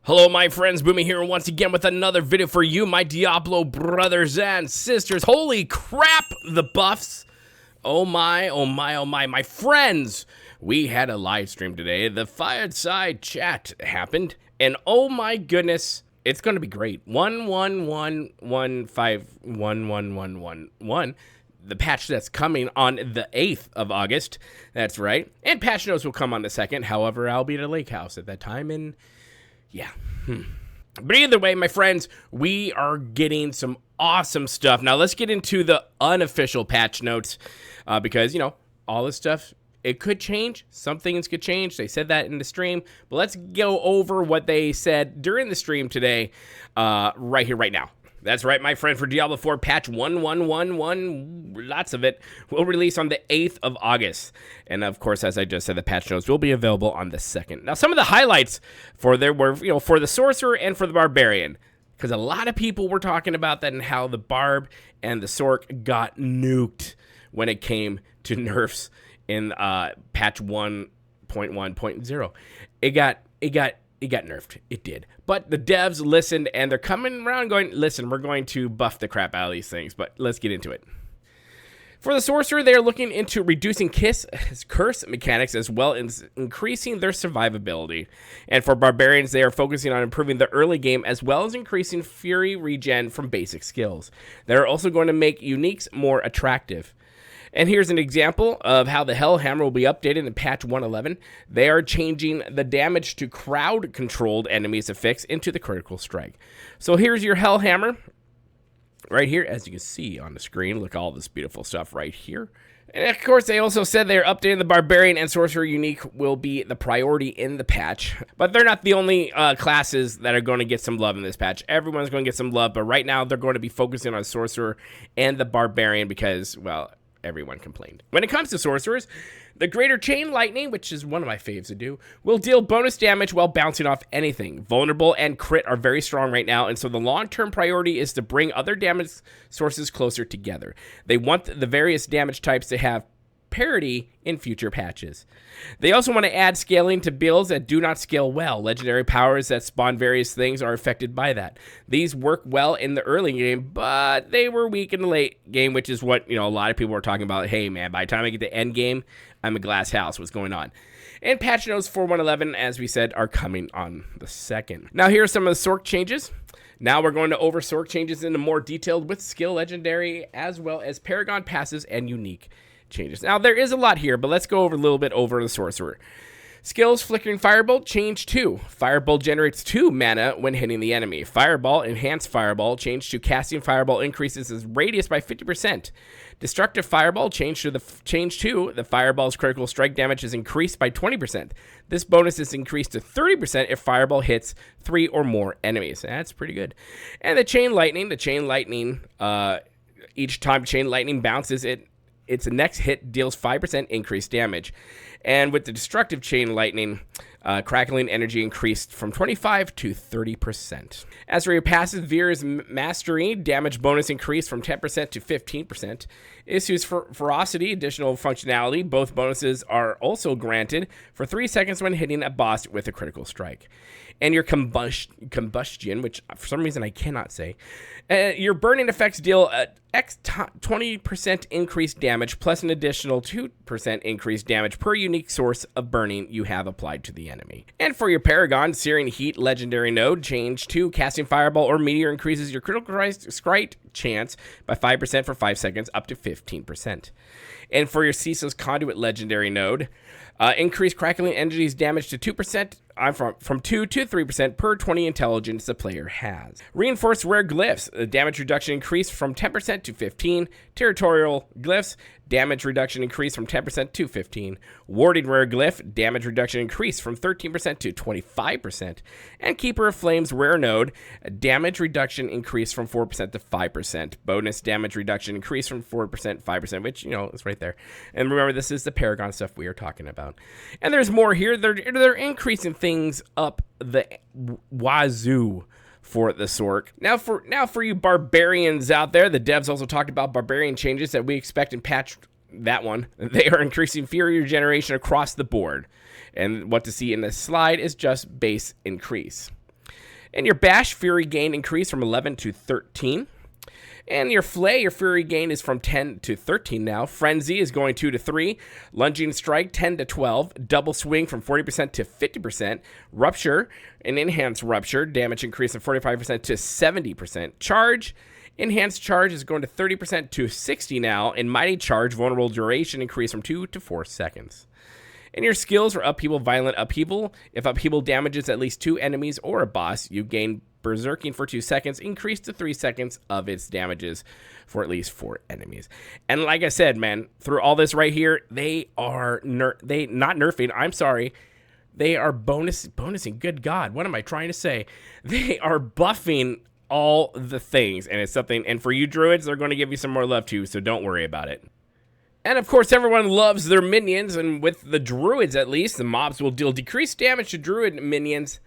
Hello my friends, Boomy here once again with another video for you, my Diablo brothers and sisters. Holy crap, the buffs. Oh my, oh my, oh my friends. We had a live stream today. The fireside chat happened, and oh my goodness, it's going to be great. 111151111. The patch that's coming on the 8th of August. That's right. And patch notes will come on the 2nd. However, I'll be at a lake house at that time, and yeah. But either way, my friends, we are getting some awesome stuff. Now, let's get into the unofficial patch notes because, you know, all this stuff, it could change. Some things could change. They said that in the stream. But let's go over what they said during the stream today right here, right now. That's right, my friend, for Diablo 4 patch 1111, lots of it, will release on the 8th of August. And of course, as I just said, the patch notes will be available on the 2nd. Now, some of the highlights for there were, you know, for the Sorcerer and for the Barbarian, because a lot of people were talking about that and how the Barb and the Sorc got nuked when it came to nerfs in patch 1.1.0. It got nerfed. It did. But the devs listened, and they're coming around going, listen, we're going to buff the crap out of these things, but let's get into it. For the Sorcerer, they are looking into reducing curse mechanics as well as increasing their survivability. And for Barbarians, they are focusing on improving the early game as well as increasing Fury regen from basic skills. They're also going to make uniques more attractive. And here's an example of how the Hellhammer will be updated in patch 111. They are changing the damage to crowd-controlled enemies affix into the critical strike. So here's your Hellhammer right here, as you can see on the screen. Look at all this beautiful stuff right here. And of course, they also said they're updating the Barbarian and Sorcerer unique will be the priority in the patch. But they're not the only classes that are going to get some love in this patch. Everyone's going to get some love, but right now they're going to be focusing on Sorcerer and the Barbarian because, well, everyone complained. When it comes to sorcerers, the greater chain lightning, which is one of my faves to do, will deal bonus damage while bouncing off anything. Vulnerable and crit are very strong right now, and so the long-term priority is to bring other damage sources closer together. They want the various damage types to have parity in future patches. They also want to add scaling to builds that do not scale well. Legendary powers that spawn various things are affected by that. These work well in the early game, but they were weak in the late game, which is what, you know, a lot of people were talking about. Hey man, by the time I get to end game, I'm a glass house. What's going on? And patch notes for 111, as we said, are coming on the 2nd. Now here are some of the Sorc changes. Now we're going to over Sorc changes into more detailed with skill legendary as well as Paragon passes and unique changes. Now, there is a lot here, but let's go over a little bit over the Sorcerer. Skills, Flickering Firebolt, change 2. Firebolt generates 2 mana when hitting the enemy. Fireball, Enhanced Fireball, change to Casting Fireball increases its radius by 50%. Destructive Fireball, change 2. The Fireball's critical strike damage is increased by 20%. This bonus is increased to 30% if Fireball hits 3 or more enemies. That's pretty good. And the Chain Lightning, each time Chain Lightning bounces, its next hit deals 5% increased damage. And with the Destructive Chain Lightning, Crackling Energy increased from 25 to 30%. As for your passive, Veer's Mastery, damage bonus increased from 10% to 15%. Issues for Ferocity, additional functionality. Both bonuses are also granted for 3 seconds when hitting a boss with a critical strike. And your Combustion, which for some reason I cannot say. Your burning effects deal 20% increased damage plus an additional 2% increased damage per unique source of burning you have applied to the enemy. And for your Paragon, Searing Heat legendary node, change 2. Casting Fireball or Meteor increases your critical strike chance by 5% for 5 seconds up to 15%. And for your Ceaseless Conduit legendary node, increase Crackling Energy's damage to 2%, from 2 to 3% per 20 intelligence the player has. Reinforced Rare Glyphs, the damage reduction increased from 10% to 15%. Territorial Glyphs, damage reduction increased from 10% to 15%. Warding Rare Glyph, damage reduction increased from 13% to 25%. And Keeper of Flames Rare Node, damage reduction increased from 4% to 5%. Bonus damage reduction increased from 4% to 5%, which, you know, is right there. And remember, this is the Paragon stuff we are talking about. And there's more here. They're increasing things up the wazoo for the Sorc. Now for you Barbarians out there, the devs also talked about Barbarian changes that we expect in patch that one. They are increasing Fury regeneration across the board. And what to see in this slide is just base increase. And your Bash Fury gain increased from 11 to 13. And your Flay, your Fury gain is from 10 to 13 now. Frenzy is going 2 to 3. Lunging Strike, 10 to 12. Double Swing from 40% to 50%. Rupture, an Enhanced Rupture, damage increase from 45% to 70%. Charge, Enhanced Charge is going to 30% to 60 now. And Mighty Charge, vulnerable duration, increase from 2 to 4 seconds. And your skills are Upheaval, Violent Upheaval. If Upheaval damages at least 2 enemies or a boss, you gain Berserking for 2 seconds, increased to 3 seconds of its damages for at least 4 enemies. And like I said, man, through all this right here, they are not nerfing. I'm sorry. They are bonusing. Good God, what am I trying to say? They are buffing all the things, and it's something. And for you druids, they're going to give you some more love too, so don't worry about it. And of course, everyone loves their minions, and with the druids at least, the mobs will deal decreased damage to druid minions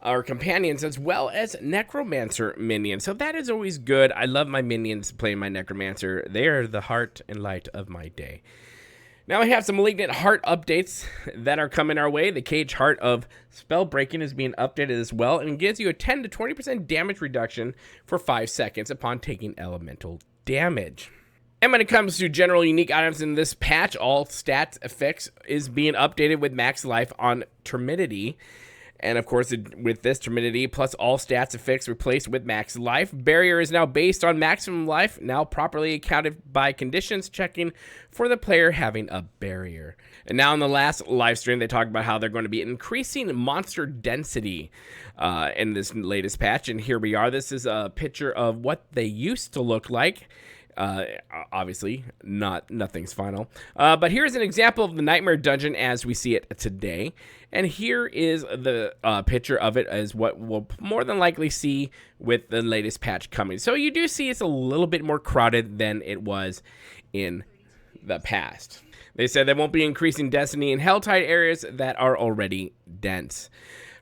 or companions, as well as necromancer minions. So that is always good. I love my minions playing my necromancer. They are the heart and light of my day. Now we have some Malignant Heart updates that are coming our way. The Cage Heart of Spell Breaking is being updated as well, and gives you a 10 to 20% damage reduction for 5 seconds upon taking elemental damage. And when it comes to general unique items in this patch, all stats effects is being updated with max life on Terminity. And of course, with this, Terminity plus all stats effects replaced with max life. Barrier is now based on maximum life, now properly accounted by conditions checking for the player having a barrier. And now in the last live stream, they talked about how they're going to be increasing monster density in this latest patch. And here we are. This is a picture of what they used to look like. Obviously, nothing's final. But here's an example of the Nightmare Dungeon as we see it today. And here is the picture of it as what we'll more than likely see with the latest patch coming. So you do see it's a little bit more crowded than it was in the past. They said they won't be increasing density in Helltide areas that are already dense.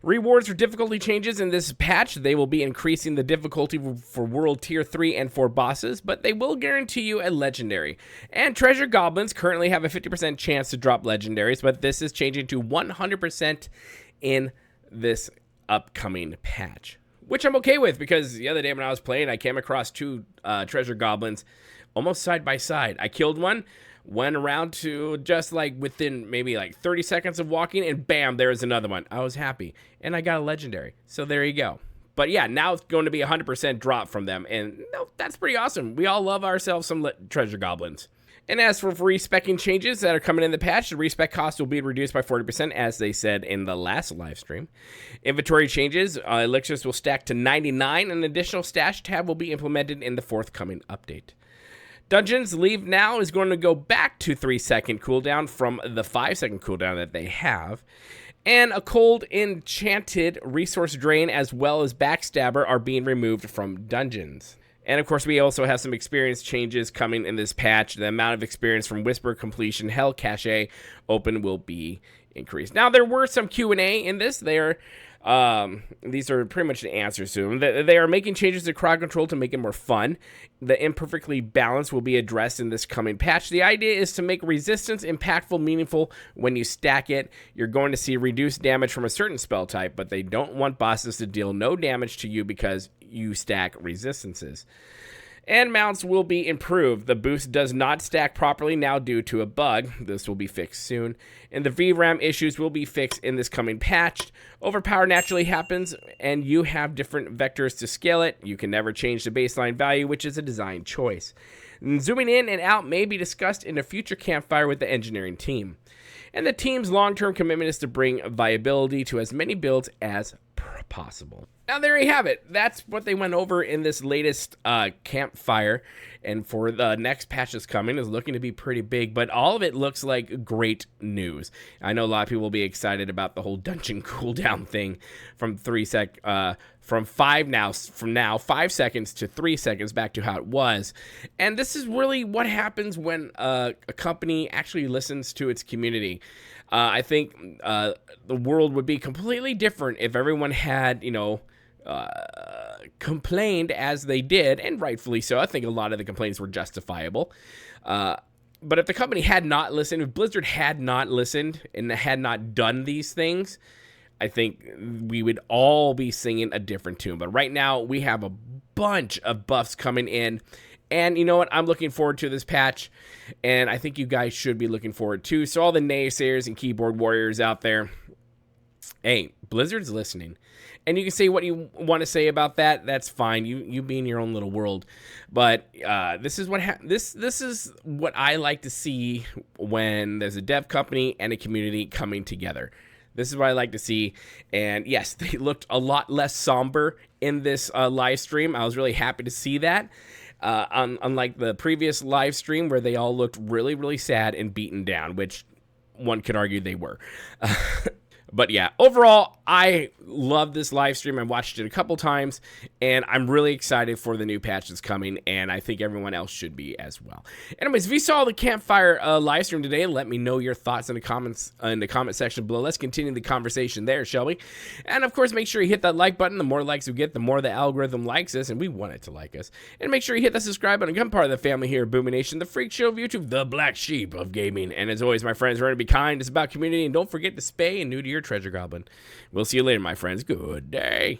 Rewards for difficulty changes in this patch. They will be increasing the difficulty for World Tier 3 and 4 bosses, but they will guarantee you a Legendary. And Treasure Goblins currently have a 50% chance to drop Legendaries, but this is changing to 100% in this upcoming patch. Which I'm okay with, because the other day when I was playing, I came across 2 Treasure Goblins almost side by side. I killed one, went around to just like within maybe like 30 seconds of walking, and bam, there was another one. I was happy, and I got a Legendary. So there you go. But yeah, now it's going to be 100% drop from them, and no, that's pretty awesome. We all love ourselves some Treasure Goblins. And as for respecking changes that are coming in the patch, the respec cost will be reduced by 40%, as they said in the last live stream. Inventory changes, elixirs will stack to 99, and an additional stash tab will be implemented in the forthcoming update. Dungeons Leave Now is going to go back to 3-second cooldown from the 5-second cooldown that they have. And a Cold Enchanted Resource Drain as well as Backstabber are being removed from dungeons. And of course, we also have some experience changes coming in this patch. The amount of experience from Whisper Completion, Hell Cache Open will be increased. Now, there were some Q&A in this. These are pretty much the answers to them. They are making changes to crowd control to make it more fun. The imperfectly balanced will be addressed in this coming patch. The idea is to make resistance impactful, meaningful when you stack it. You're going to see reduced damage from a certain spell type, but they don't want bosses to deal no damage to you because you stack resistances. And mounts will be improved. The boost does not stack properly now due to a bug. This will be fixed soon. And the VRAM issues will be fixed in this coming patch. Overpower naturally happens, and you have different vectors to scale it. You can never change the baseline value, which is a design choice. And zooming in and out may be discussed in a future campfire with the engineering team. And the team's long-term commitment is to bring viability to as many builds as possible. Now, there you have it. That's what they went over in this latest campfire. And for the next patch that's coming is looking to be pretty big, but all of it looks like great news. I know a lot of people will be excited about the whole dungeon cooldown thing from 5 seconds to 3 seconds back to how it was. And this is really what happens when a company actually listens to its community. I think the world would be completely different if everyone had, complained as they did, and rightfully so. I think a lot of the complaints were justifiable. But if the company had not listened, if Blizzard had not listened and had not done these things, I think we would all be singing a different tune. But right now, we have a bunch of buffs coming in. And you know what? I'm looking forward to this patch. And I think you guys should be looking forward too. So all the naysayers and keyboard warriors out there, hey, Blizzard's listening. And you can say what you want to say about that. That's fine. You be in your own little world. But this is what this is what I like to see when there's a dev company and a community coming together. This is what I like to see. And yes, they looked a lot less somber in this live stream. I was really happy to see that. Unlike the previous live stream where they all looked really, really sad and beaten down, which one could argue they were. But yeah, overall, I love this live stream. I watched it a couple times, and I'm really excited for the new patch that's coming, and I think everyone else should be as well. Anyways, if you saw the Campfire live stream today, let me know your thoughts in the comments in the comment section below. Let's continue the conversation there, shall we? And of course, make sure you hit that like button. The more likes we get, the more the algorithm likes us, and we want it to like us. And make sure you hit that subscribe button and become part of the family here at BoomyNation, the freak show of YouTube, the black sheep of gaming. And as always, my friends, remember to be kind. It's about community, and don't forget to spay and neuter your treasure goblin. We'll see you later, my friends. Good day.